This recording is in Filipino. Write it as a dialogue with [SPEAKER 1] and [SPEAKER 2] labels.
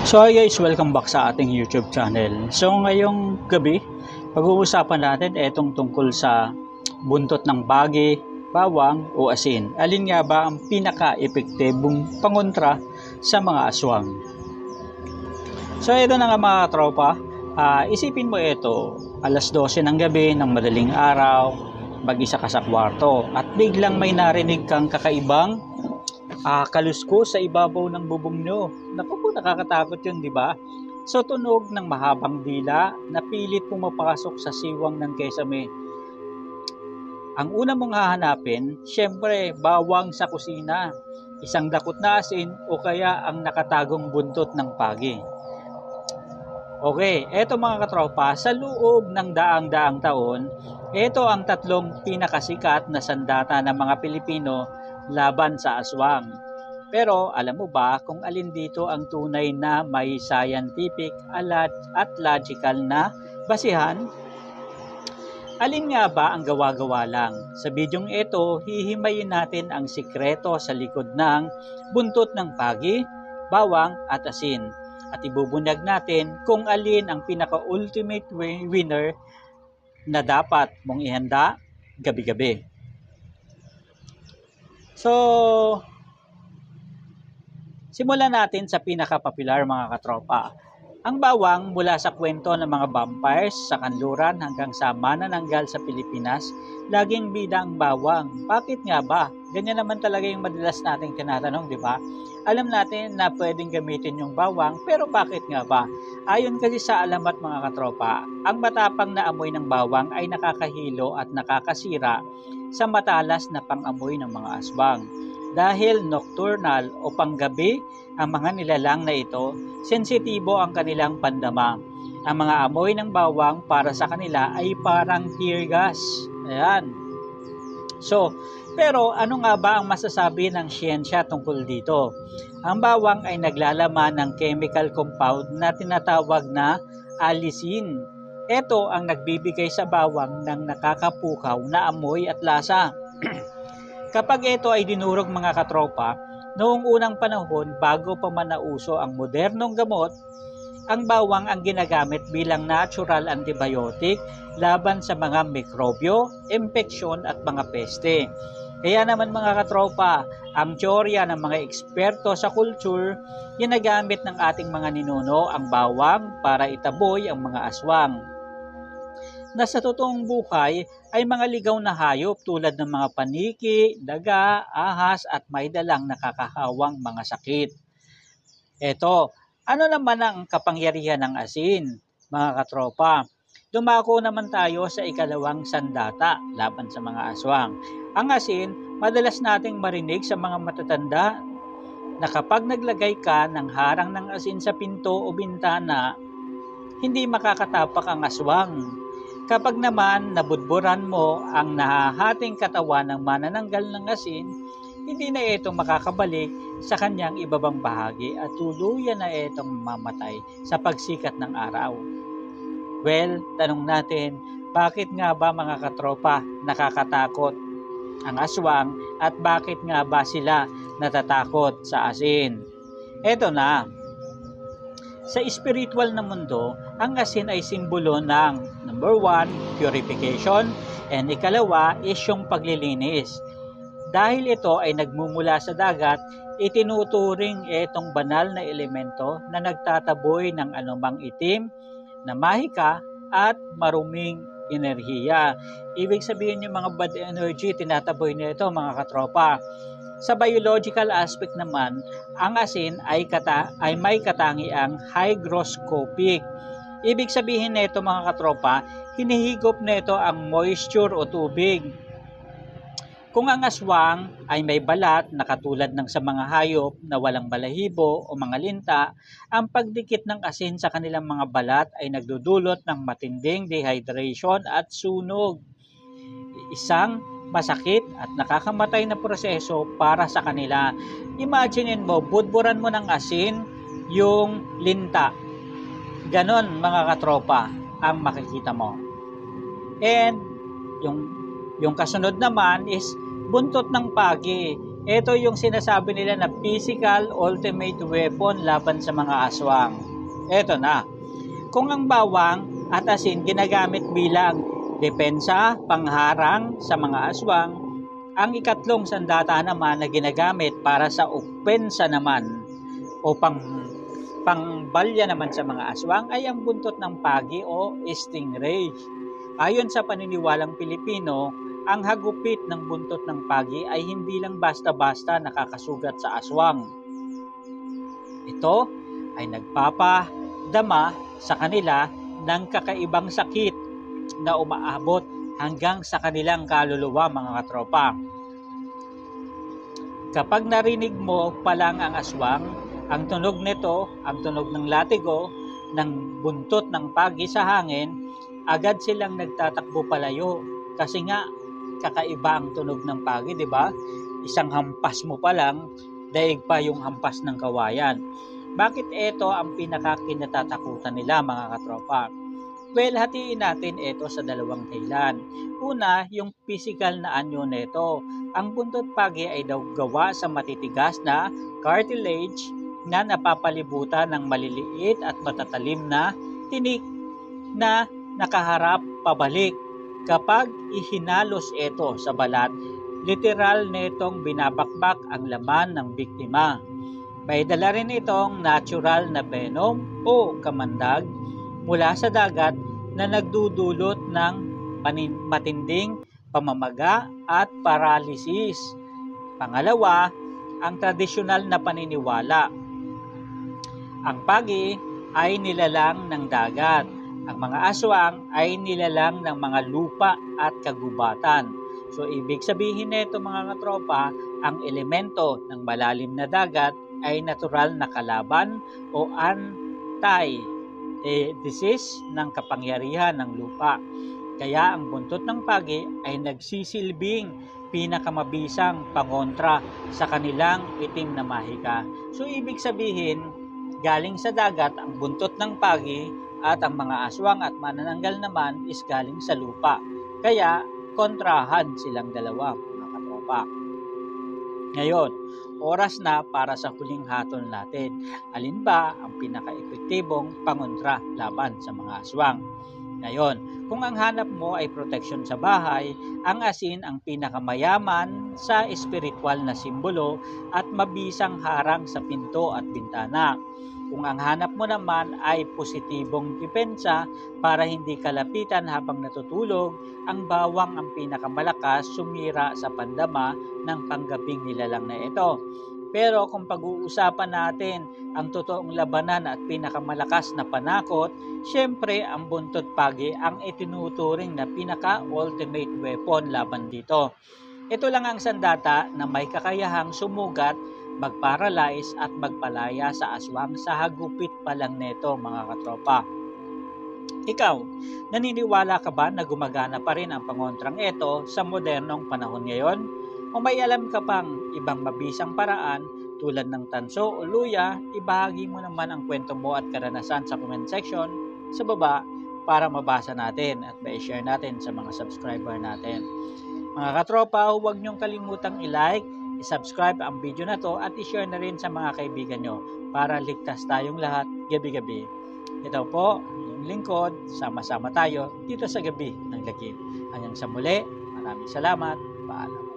[SPEAKER 1] So hi guys, welcome back sa ating YouTube channel. So ngayong gabi, pag-uusapan natin itong tungkol sa buntot ng bagi, bawang o asin. Alin nga ba ang pinaka-epektibong pangontra sa mga aswang? So ito na nga mga tropa, isipin mo ito, alas 12 ng gabi ng madaling araw, mag-isa ka sa kwarto at biglang may narinig kang kakaibang kalusko sa ibabaw ng bubong nyo. Naku po, nakakatakot yun, di ba? So, tunog ng mahabang dila na pilit pumapasok sa siwang ng kesame. Ang una mong hahanapin, syempre, bawang sa kusina, isang dakot na asin o kaya ang nakatagong buntot ng pagi. Okay, eto mga katropa, sa loob ng daang-daang taon, ito ang tatlong pinakasikat na sandata ng mga Pilipino laban sa aswang. Pero alam mo ba kung alin dito ang tunay na may scientific at logical na basihan? Alin nga ba ang gawa-gawa lang? Sa bidyong ito, hihimayin natin ang sikreto sa likod ng buntot ng pagi, bawang at asin. At ibubunyag natin kung alin ang pinaka-ultimate winner na dapat mong ihanda gabi-gabi. So, simulan natin sa pinaka-popular mga katropa. Ang bawang mula sa kwento ng mga vampires sa kanluran hanggang sa manananggal sa Pilipinas, laging bida ang bawang. Bakit nga ba? Ganyan naman talaga yung madalas nating tinatanong, di ba? Alam natin na pwedeng gamitin yung bawang, pero bakit nga ba? Ayon kasi sa alamat mga katropa, ang matapang na amoy ng bawang ay nakakahilo at nakakasira sa matalas na pang-amoy ng mga aswang. Dahil nocturnal o panggabi ang mga nilalang na ito, sensitibo ang kanilang pandama. Ang mga amoy ng bawang para sa kanila ay parang tear gas. Ayan. So, pero ano nga ba ang masasabi ng siyensya tungkol dito? Ang bawang ay naglalaman ng chemical compound na tinatawag na allicin. Ito ang nagbibigay sa bawang ng nakakapukaw na amoy at lasa. Kapag ito ay dinurog mga katropa, noong unang panahon bago pa man nauso ang modernong gamot, ang bawang ang ginagamit bilang natural antibiotic laban sa mga mikrobyo, impeksyon at mga peste. Kaya naman mga katropa, ang teorya ng mga eksperto sa culture, ginagamit ng ating mga ninuno ang bawang para itaboy ang mga aswang na sa totoong buhay ay mga ligaw na hayop tulad ng mga paniki, daga, ahas at may dalang nakakahawang mga sakit. Eto, ano naman ang kapangyarihan ng asin, mga katropa? Dumako naman tayo sa ikalawang sandata laban sa mga aswang. Ang asin, madalas nating marinig sa mga matatanda na kapag naglagay ka ng harang ng asin sa pinto o bintana, hindi makakatapak ang aswang. Kapag naman nabudburan mo ang nahahating katawan ng manananggal ng asin, hindi na ito makakabalik sa kanyang ibabang bahagi at tuluyan na itong mamatay sa pagsikat ng araw. Well, tanong natin, bakit nga ba mga katropa nakakatakot ang aswang at bakit nga ba sila natatakot sa asin? Eto na. Sa spiritual na mundo, ang asin ay simbolo ng number 1, purification, and ikalawa is yung paglilinis. Dahil ito ay nagmumula sa dagat, itinuturing itong banal na elemento na nagtataboy ng anumang itim, na mahika at maruming enerhiya. Ibig sabihin yung mga bad energy, tinataboy nito mga katropa. Sa biological aspect naman, ang asin ay may katangiang hygroscopic. Ibig sabihin nito mga katropa, hinihigop nito ang moisture o tubig. Kung ang aswang ay may balat na katulad ng sa mga hayop na walang balahibo o mga linta, ang pagdikit ng asin sa kanilang mga balat ay nagdudulot ng matinding dehydration at sunog. Isang masakit at nakakamatay na proseso para sa kanila. Imaginein mo, budburan mo ng asin yung linta. Ganon mga katropa ang makikita mo. And yung kasunod naman is buntot ng pagi. Ito yung sinasabi nila na physical ultimate weapon laban sa mga aswang. Ito na. Kung ang bawang at asin ginagamit bilang depensa, pangharang sa mga aswang, ang ikatlong sandata naman na ginagamit para sa opensa naman o pangbalya naman sa mga aswang ay ang buntot ng pagi o stingray. Ayon sa paniniwalang Pilipino, ang hagupit ng buntot ng pagi ay hindi lang basta-basta nakakasugat sa aswang. Ito ay nagpapadama sa kanila ng kakaibang sakit na umaabot hanggang sa kanilang kaluluwa, mga katropa. Kapag narinig mo pa lang ang aswang, ang tunog nito, ang tunog ng latigo, ng buntot ng pagi sa hangin, agad silang nagtatakbo palayo kasi nga kakaiba ang tunog ng pagi, di ba? Isang hampas mo pa lang, daig pa yung hampas ng kawayan. Bakit ito ang pinakakinatatakutan nila, mga katropa? Well, hatiin natin ito sa dalawang dahilan. Una, yung physical na anyo nito. Ang buntot pagi ay daw gawa sa matitigas na cartilage na napapalibutan ng maliliit at matatalim na tinik na nakaharap pabalik. Kapag ihinalos ito sa balat, literal netong binabakbak ang laman ng biktima. May dala rin itong natural na venom o kamandag mula sa dagat na nagdudulot ng matinding pamamaga at paralysis. Pangalawa, ang tradisyonal na paniniwala. Ang pagi ay nilalang ng dagat. Ang mga aswang ay nilalang ng mga lupa at kagubatan. So, ibig sabihin nito, mga katropa, ang elemento ng malalim na dagat ay natural na kalaban o anti-disease ng kapangyarihan ng lupa. Kaya ang buntot ng pagi ay nagsisilbing pinakamabisang pangontra sa kanilang itim na mahika. So, ibig sabihin, galing sa dagat ang buntot ng pagi at ang mga aswang at manananggal naman is galing sa lupa. Kaya, kontrahan silang dalawa, mga katropa. Ngayon, oras na para sa huling hatol natin. Alin ba ang pinaka-epektibong pangontra laban sa mga aswang? Ngayon, kung ang hanap mo ay proteksyon sa bahay, ang asin ang pinakamayaman sa espiritual na simbolo at mabisang harang sa pinto at bintana. Kung ang hanap mo naman ay positibong depensa para hindi kalapitan habang natutulog, ang bawang ang pinakamalakas sumira sa pandama ng panggabing nilalang na ito. Pero kung pag-uusapan natin ang totoong labanan at pinakamalakas na panakot, syempre ang buntot pagi ang itinuturing na pinaka-ultimate weapon laban dito. Ito lang ang sandata na may kakayahang sumugat, mag-paralyze at magpalaya sa aswang sa hagupit pa lang neto, mga katropa. Ikaw, naniniwala ka ba na gumagana pa rin ang pangontrang ito sa modernong panahon ngayon? O may alam ka pang ibang mabisang paraan tulad ng tanso o luya, ibahagi mo naman ang kwento mo at karanasan sa comment section sa baba para mabasa natin at ma-share natin sa mga subscriber natin. Mga katropa, huwag niyong kalimutang i-like, i-subscribe ang video na to at i-share na rin sa mga kaibigan nyo para ligtas tayong lahat gabi-gabi. Ito po, yung lingkod, sama-sama tayo dito sa gabi ng lagim. Hanggang sa muli, maraming salamat, paalam.